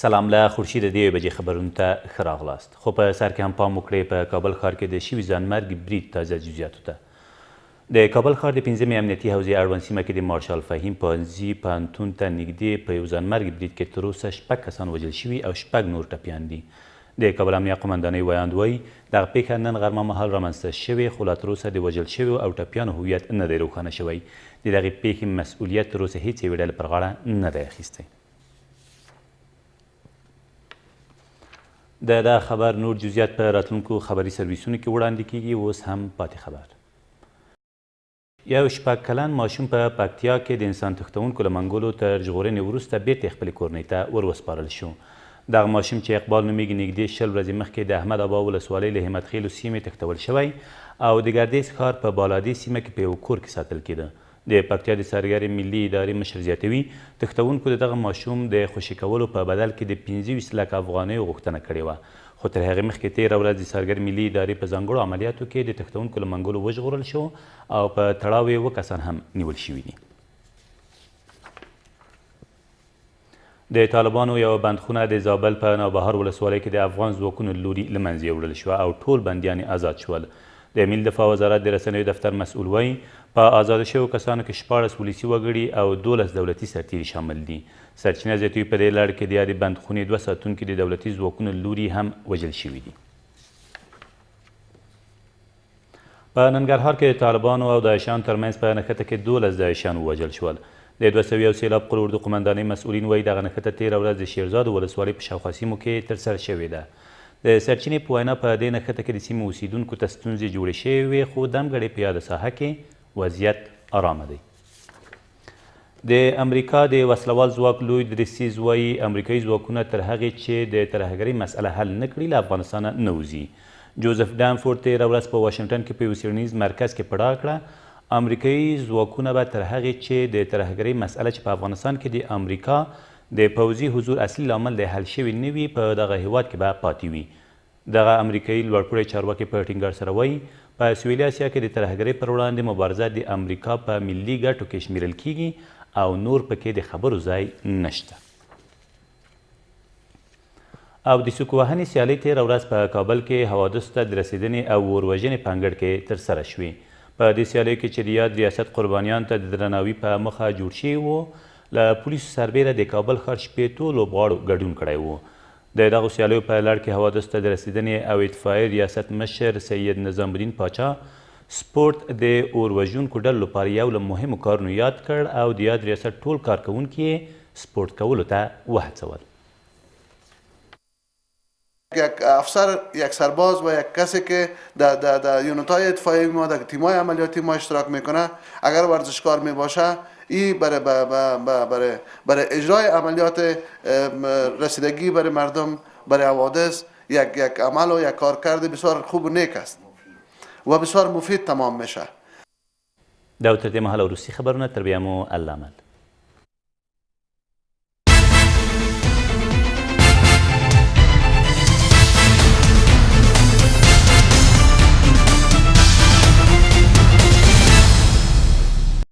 سلام له خورشید د 1 بجې خبرونو ته ښه راغلاست. خو په سر کې هم پام وکړئ په کابل ښار کې د شوي ځانمرګ برید تازه جزیاتو ته. د کابل ښار د 5مې امنیتي حوزې اړوند سیمه کې د مارشال فهیم پوهنځي پوهنتون ته نږدې په یو ځانمرګ برید کې تر اوسه 6 کسان وژل شوي او 6 نور ټپیان دي. د کابل امنیه قومندانۍ ویاند وایي دغه پیښه نن غرمه مهال رامنځته شوې، خو لا تر اوسه د وژل شویو او ټپیانو هویت نه دی روښانه شوی. د دغې پیښې مسؤلیت تر اوسه هیڅ یوې ډلې پر غاړه نه دی اخیستی. دا خبر نور جزئیات په راتلونکو خبري سرویسونو کې وړاندې کیږي. اوس هم پاتې خبر. یو 6 کلن ماشوم په پکتیا کې د انسان تښتونکو له منګولو تر ژغورنې وروسته بیرته خپلې کورنۍ ته وروسپارل شو. دغه ماشوم چې اقبال نومیږي نږدې 10 ورځې مخکې د احمد ابا ولسوالۍ له همت خیلو سیمې تښتول شوی او د ګردیز ښار په بالادې سیمه کې په یو کور کې ساتل کېده. د پکتیا د څارګرې ملي ادارې مشر زیاتوي تښتونکو د دغه ماشوم د خوشي کولو په بدل کې د 25 لک افغانیو غوښتنه کړې وه، خو تر هغې مخکې تېره ورځ د څارګرې ملي ادارې په ځانګړو عملیاتو کې د تښتونکو له منګولو وژغورل شو او په تړاو یې 7 کسان هم نیول شوي دي. د طالبانو یوه بندخونه د زابل په نوبهار ولسوالۍ کې د افغان ځواکونو له لوري له منځه یوړل شوه او ټول بندیان آزاد شول. د ملي دفاع وزارت د رسنیو دفتر مسؤل وایي په آزاد شویو کسانو کې 14 ولسي وګړي او 12 دولتي سرتیري شامل دي. سرچینه زیاتوي په دې لړ کې د یادې بندخونې 2 ساتونکي د دولتي ځواکونو له لوري هم وژل شوي دي. په ننګرهار کې د طالبانو او داعشیانو ترمنځ په نښته کې 12 داعشیان ووژل شول. د 201 سیلاب قل اردو قمندانۍ مسؤلین وایي دغه نښته تېره ورځ د شیرزاد ولسوالۍ په شاوخوا سیمو کې ترسره شوې ده. د سرچینې په وینا په دې نښته کې د سیمې اوسیدونکو ته ستونزې جوړې شوې وې، خو دمګړې په یاده ساحه کې وضعیت ارامه دی. د امریکا د وسلوال ځواک لوی دریسیز وایي امریکایي ځواکونه تر هغې چې د ترهګرۍ مسئله حل نه کړي له افغانستانه نه وځي. جوزف ډانفورد تېره ورځ په واشنګټن کې په یو څېړنیز مرکز کې پړه کړه امریکایي ځواکونه به تر هغې چې د ترهګرۍ مسئله چې په افغانستان کې د امریکا د پوځي حضور اصلي لامل د حل شوي نه وي په دغه هیواد کې به پاتې وي. دغه امریکایي لوړپوړی چارواکي په ټینګار سره وایي په سویلي اسیا کې د ترهګرۍ پر وړاندې مبارزه د امریکا په ملي ګټو کې شمیرل کیږي او نور پکې د خبرو ځای نشته. او د سوک وهنې سیالۍ تېره ورځ په کابل کې حوادثو ته د رسېدنې او وروژنې په انګړ کې ترسره شوې. په دې سیالیو کې چې د یاد ریاست قربانیانو ته د درناوي په مخه جوړ شوي وو، له پولیسو سربیره د کابل ښار 15 لوبغاړو ګډون کړی و. د دغو سیالیو په لړ کې حوادثو ته د رسېدنې او اطفائیې ریاست مشر سید نظام الدین پاچا سپورت د اور وژونکو ډلو لپاره یو له مهمو کارونو یاد کړ او د یاد ریاست ټول کارکوونکي یې سپورت کولو ته وهڅول. یک افسر، یک سرباز و یک کسی که در یونت‌های اطفائیه ما در تیم‌های عملیاتی ما اشتراک میکنه، اگر ورزشکار میباشه این برای اجرای عملیات رسیدگی برای مردم برای حوادث یک عمل و یک کارکرد بسیار خوب و نیک است و بسیار مفید تمام میشه. دا تر دې مهاله وروستي خبرونه، تر بیا مو الله مل.